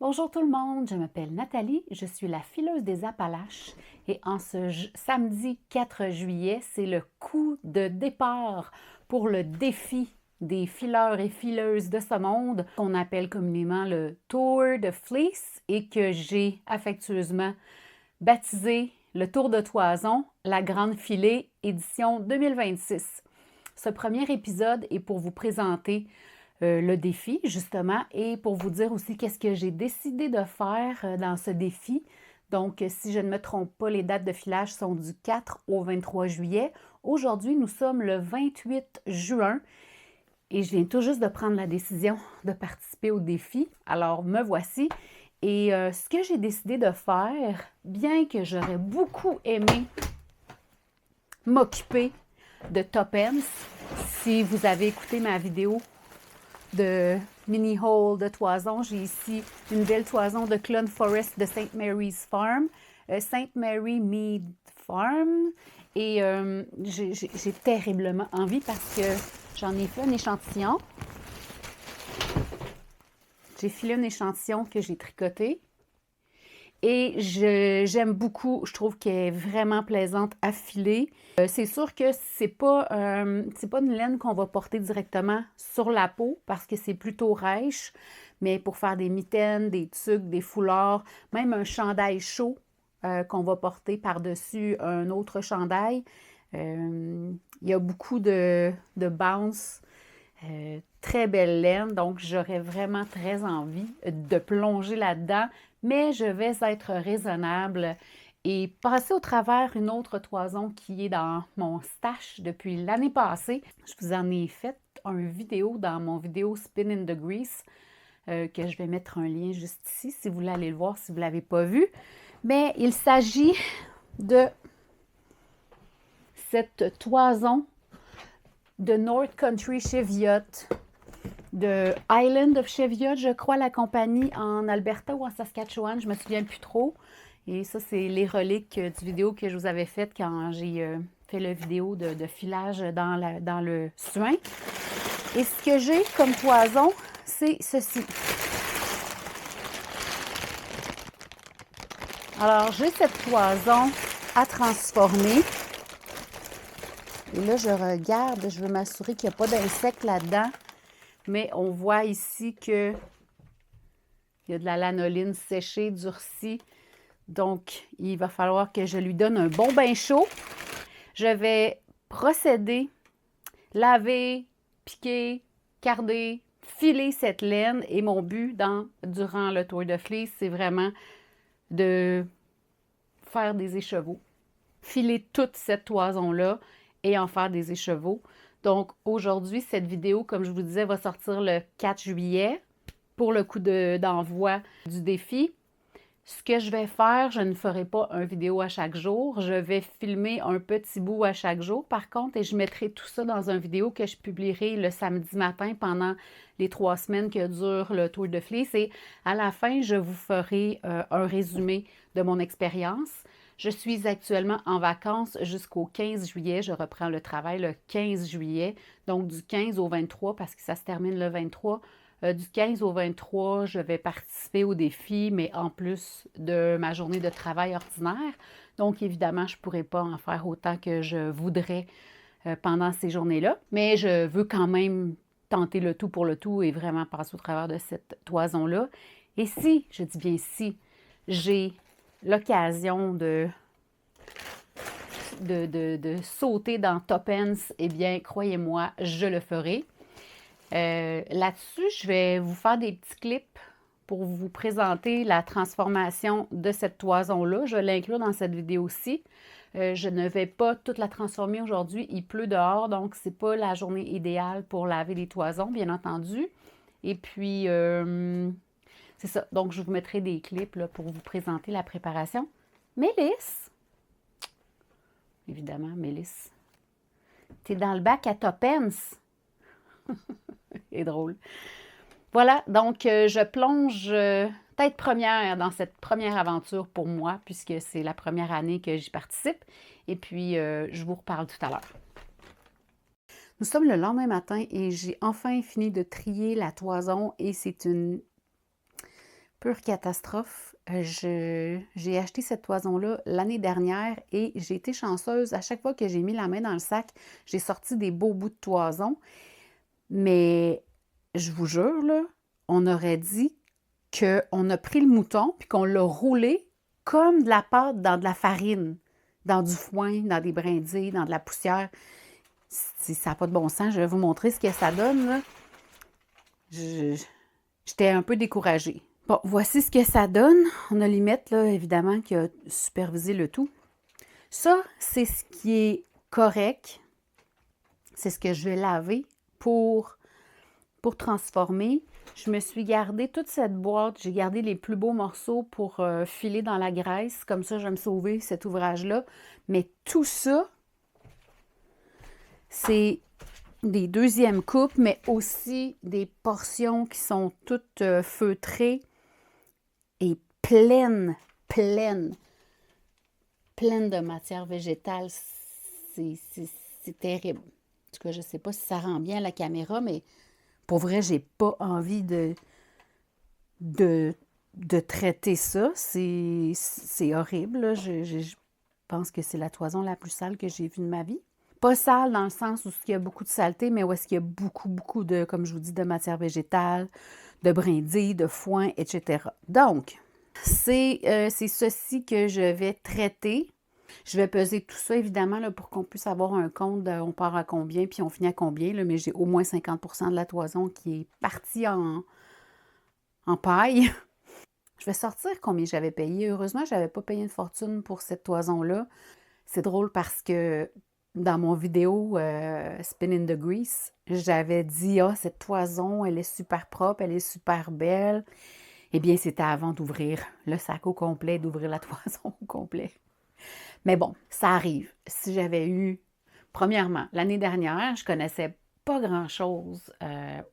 Bonjour tout le monde, je m'appelle Nathalie, je suis la fileuse des Appalaches et en ce samedi 4 juillet, c'est le coup de départ pour le défi des fileurs et fileuses de ce monde qu'on appelle communément le Tour de Fleece et que j'ai affectueusement baptisé le Tour de Toison, la Grande Filée, édition 2026. Ce premier épisode est pour vous présenter le défi, justement, et pour vous dire aussi qu'est-ce que j'ai décidé de faire dans ce défi. Donc, si je ne me trompe pas, les dates de filage sont du 4 au 23 juillet. Aujourd'hui, nous sommes le 28 juin et je viens tout juste de prendre la décision de participer au défi. Alors, me voici. Et ce que j'ai décidé de faire, bien que j'aurais beaucoup aimé m'occuper de Top Ends, si vous avez écouté ma vidéo de mini haul de toison. J'ai ici une belle toison de Clone Forest de St. Mary's Farm, St. Mary Mead Farm. Et j'ai terriblement envie parce que j'en ai fait un échantillon. J'ai filé un échantillon que j'ai tricoté. Et j'aime beaucoup, je trouve qu'elle est vraiment plaisante à filer. C'est sûr que c'est pas une laine qu'on va porter directement sur la peau parce que c'est plutôt rêche, mais pour faire des mitaines, des tuques, des foulards, même un chandail chaud qu'on va porter par-dessus un autre chandail, il y a beaucoup de bounce. Très belle laine, donc j'aurais vraiment très envie de plonger là-dedans, mais je vais être raisonnable et passer au travers une autre toison qui est dans mon stash depuis l'année passée. Je vous en ai fait une vidéo dans mon vidéo Spin in the Grease, que je vais mettre un lien juste ici si vous voulez aller le voir si vous ne l'avez pas vu. Mais il s'agit de cette toison de North Country Cheviot, de Island of Cheviot, je crois, la compagnie en Alberta ou en Saskatchewan, je ne me souviens plus trop. Et ça, c'est les reliques du vidéo que je vous avais faite quand j'ai fait la vidéo de filage dans le suin. Et ce que j'ai comme toison, c'est ceci. Alors, j'ai cette toison à transformer. Et là, je regarde, je veux m'assurer qu'il n'y a pas d'insectes là-dedans. Mais on voit ici qu'il y a de la lanoline séchée, durcie. Donc, il va falloir que je lui donne un bon bain chaud. Je vais procéder, laver, piquer, carder, filer cette laine. Et mon but durant le Tour de Fleece, c'est vraiment de faire des écheveaux. Filer toute cette toison-là et en faire des écheveaux. Donc, aujourd'hui, cette vidéo, comme je vous disais, va sortir le 4 juillet pour le coup d'envoi du défi. Ce que je vais faire, je ne ferai pas une vidéo à chaque jour. Je vais filmer un petit bout à chaque jour, par contre, et je mettrai tout ça dans une vidéo que je publierai le samedi matin pendant les 3 semaines que dure le Tour de Fleece. Et à la fin, je vous ferai un résumé de mon expérience. Je suis actuellement en vacances jusqu'au 15 juillet. Je reprends le travail le 15 juillet, donc du 15 au 23 parce que ça se termine le 23. Du 15 au 23, je vais participer au défi, mais en plus de ma journée de travail ordinaire. Donc, évidemment, je ne pourrai pas en faire autant que je voudrais pendant ces journées-là. Mais je veux quand même tenter le tout pour le tout et vraiment passer au travers de cette toison-là. Et si, je dis bien si, j'ai l'occasion de sauter dans Top Ends, eh bien, croyez-moi, je le ferai. Là-dessus, je vais vous faire des petits clips pour vous présenter la transformation de cette toison-là. Je vais l'inclure dans cette vidéo-ci. Je ne vais pas toute la transformer aujourd'hui. Il pleut dehors, donc ce n'est pas la journée idéale pour laver les toisons, bien entendu. Et puis, c'est ça. Donc, je vous mettrai des clips là, pour vous présenter la préparation. Mélisse, évidemment, Mélisse, t'es dans le bac à Top Ends. C'est drôle. Voilà, donc je plonge tête première dans cette première aventure pour moi, puisque c'est la première année que j'y participe. Et puis, je vous reparle tout à l'heure. Nous sommes le lendemain matin et j'ai enfin fini de trier la toison et c'est une pure catastrophe. J'ai acheté cette toison-là l'année dernière et j'ai été chanceuse. À chaque fois que j'ai mis la main dans le sac, j'ai sorti des beaux bouts de toison. Mais je vous jure, là, on aurait dit qu'on a pris le mouton puis qu'on l'a roulé comme de la pâte dans de la farine, dans du foin, dans des brindilles, dans de la poussière. Si ça n'a pas de bon sens, je vais vous montrer ce que ça donne, là. J'étais un peu découragée. Bon, voici ce que ça donne. On a Limette, là, évidemment, qui a supervisé le tout. Ça, c'est ce qui est correct. C'est ce que je vais laver pour transformer. Je me suis gardé toute cette boîte. J'ai gardé les plus beaux morceaux pour filer dans la graisse. Comme ça, je vais me sauver cet ouvrage-là. Mais tout ça, c'est des deuxièmes coupes, mais aussi des portions qui sont toutes feutrées et pleines de matière végétale. C'est terrible. En tout cas, je ne sais pas si ça rend bien à la caméra, mais pour vrai, j'ai pas envie de traiter ça. C'est horrible, là. Je pense que c'est la toison la plus sale que j'ai vue de ma vie. Pas sale dans le sens où il y a beaucoup de saleté, mais où est-ce qu'il y a beaucoup de, comme je vous dis, de matière végétale, de brindilles, de foin, etc. Donc, c'est ceci que je vais traiter. Je vais peser tout ça, évidemment, là, pour qu'on puisse avoir un compte de on part à combien, puis on finit à combien, là, mais j'ai au moins 50% de la toison qui est partie en paille. Je vais sortir combien j'avais payé. Heureusement, je n'avais pas payé une fortune pour cette toison-là. C'est drôle parce que dans mon vidéo Spin in the Grease, j'avais dit « Ah, cette toison, elle est super propre, elle est super belle. » Eh bien, c'était avant d'ouvrir le sac au complet, d'ouvrir la toison au complet. Mais bon, ça arrive. Si j'avais eu, premièrement, l'année dernière, je connaissais pas grand-chose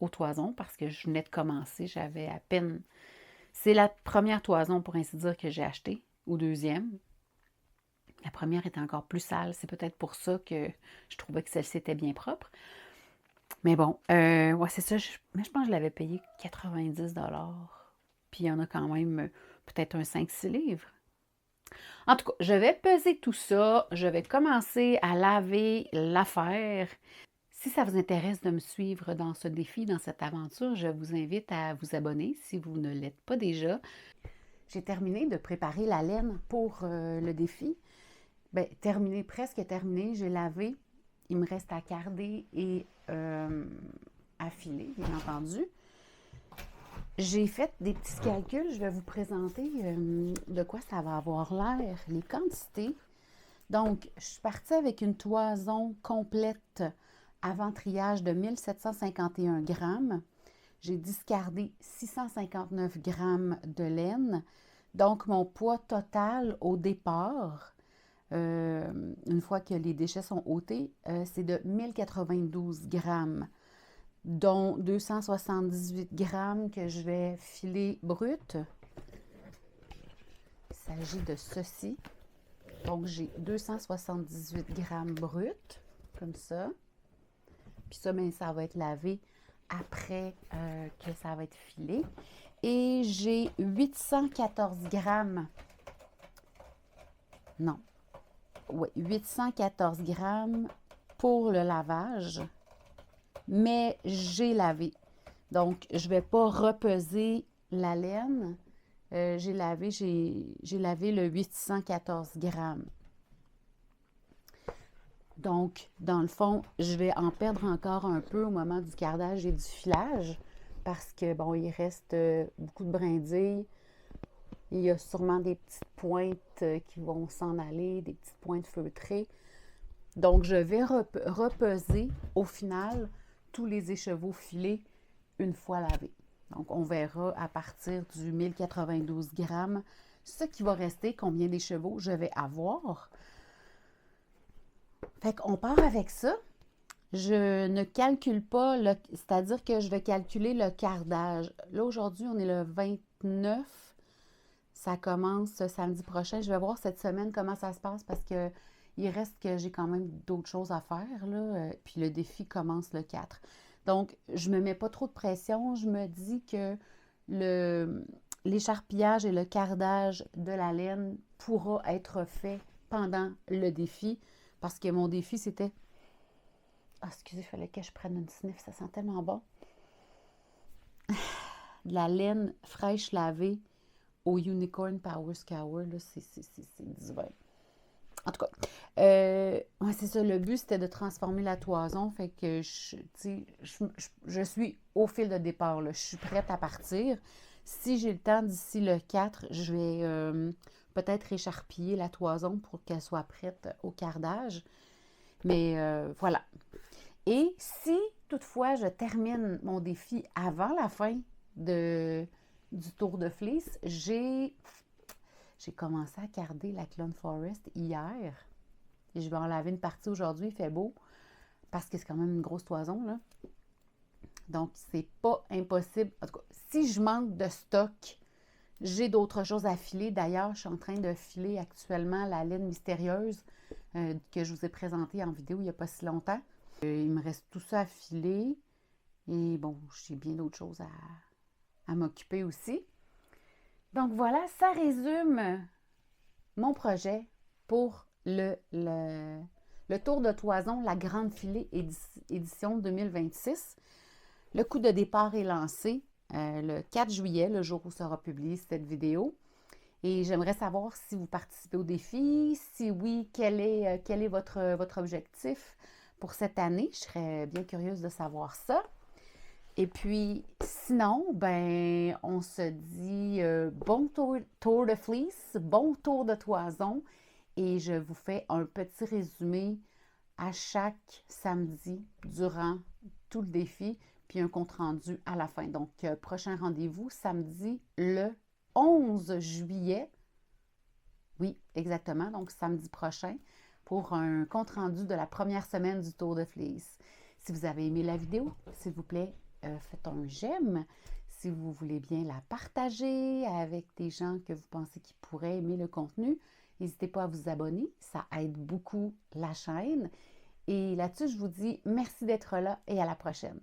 aux toisons parce que je venais de commencer, j'avais à peine... C'est la première toison, pour ainsi dire, que j'ai achetée, ou deuxième. La première était encore plus sale. C'est peut-être pour ça que je trouvais que celle-ci était bien propre. Mais bon, ouais, c'est ça. Mais je pense que je l'avais payé 90 $. Puis il y en a quand même peut-être un 5-6 livres. En tout cas, je vais peser tout ça. Je vais commencer à laver l'affaire. Si ça vous intéresse de me suivre dans ce défi, dans cette aventure, je vous invite à vous abonner si vous ne l'êtes pas déjà. J'ai terminé de préparer la laine pour le défi. Bien, terminé, presque terminé. J'ai lavé. Il me reste à carder et à filer, bien entendu. J'ai fait des petits calculs. Je vais vous présenter de quoi ça va avoir l'air, les quantités. Donc, je suis partie avec une toison complète avant triage de 1751 grammes. J'ai discardé 659 grammes de laine. Donc, mon poids total au départ, une fois que les déchets sont ôtés, c'est de 1092 grammes, dont 278 grammes que je vais filer brut. Il s'agit de ceci. Donc, j'ai 278 grammes brut, comme ça. Puis ça, bien, ça va être lavé après que ça va être filé. Et j'ai 814 grammes. Non. Oui, 814 grammes pour le lavage. Mais j'ai lavé. Donc, je ne vais pas repeser la laine. J'ai lavé le 814 grammes. Donc, dans le fond, je vais en perdre encore un peu au moment du cardage et du filage parce que, bon, il reste beaucoup de brindilles. Il y a sûrement des petites pointes qui vont s'en aller, des petites pointes feutrées. Donc, je vais repeser au final tous les écheveaux filés une fois lavés. Donc, on verra à partir du 1092 grammes ce qui va rester, combien d'écheveaux je vais avoir. Fait qu'on part avec ça. Je ne calcule pas, c'est-à-dire que je vais calculer le cardage. Là, aujourd'hui, on est le 29. Ça commence samedi prochain. Je vais voir cette semaine comment ça se passe parce que il reste que j'ai quand même d'autres choses à faire, là. Puis le défi commence le 4. Donc, je ne me mets pas trop de pression. Je me dis que l'écharpillage et le cardage de la laine pourra être fait pendant le défi, parce que mon défi, c'était... Ah, excusez, il fallait que je prenne une sniff, ça sent tellement bon. De la laine fraîche lavée au Unicorn Power Scour, là, c'est divin. En tout cas, ouais, c'est ça, le but, c'était de transformer la toison, fait que je suis au fil de départ, là. Je suis prête à partir. Si j'ai le temps d'ici le 4, je vais peut-être écharpiller la toison pour qu'elle soit prête au cardage. Mais voilà. Et si toutefois je termine mon défi avant la fin du tour de fleece, j'ai commencé à carder la Clone Forest hier. Et je vais en laver une partie aujourd'hui, il fait beau, parce que c'est quand même une grosse toison, là. Donc, c'est pas impossible. En tout cas, si je manque de stock, j'ai d'autres choses à filer. D'ailleurs, je suis en train de filer actuellement la laine mystérieuse que je vous ai présentée en vidéo il n'y a pas si longtemps. Il me reste tout ça à filer. Et bon, j'ai bien d'autres choses à m'occuper aussi. Donc voilà, ça résume mon projet pour le Tour de Toison, la Grande Filée édition 2026. Le coup de départ est lancé le 4 juillet, le jour où sera publiée cette vidéo. Et j'aimerais savoir si vous participez au défi, si oui, quel est votre objectif pour cette année. Je serais bien curieuse de savoir ça. Et puis, sinon, ben, on se dit bon tour de fleece, bon tour de toison. Et je vous fais un petit résumé à chaque samedi durant tout le défi, puis un compte-rendu à la fin. Donc, prochain rendez-vous, samedi le 11 juillet. Oui, exactement. Donc, samedi prochain, pour un compte-rendu de la première semaine du Tour de Fleece. Si vous avez aimé la vidéo, s'il vous plaît, faites un j'aime. Si vous voulez bien la partager avec des gens que vous pensez qui pourraient aimer le contenu, n'hésitez pas à vous abonner. Ça aide beaucoup la chaîne. Et là-dessus, je vous dis merci d'être là et à la prochaine.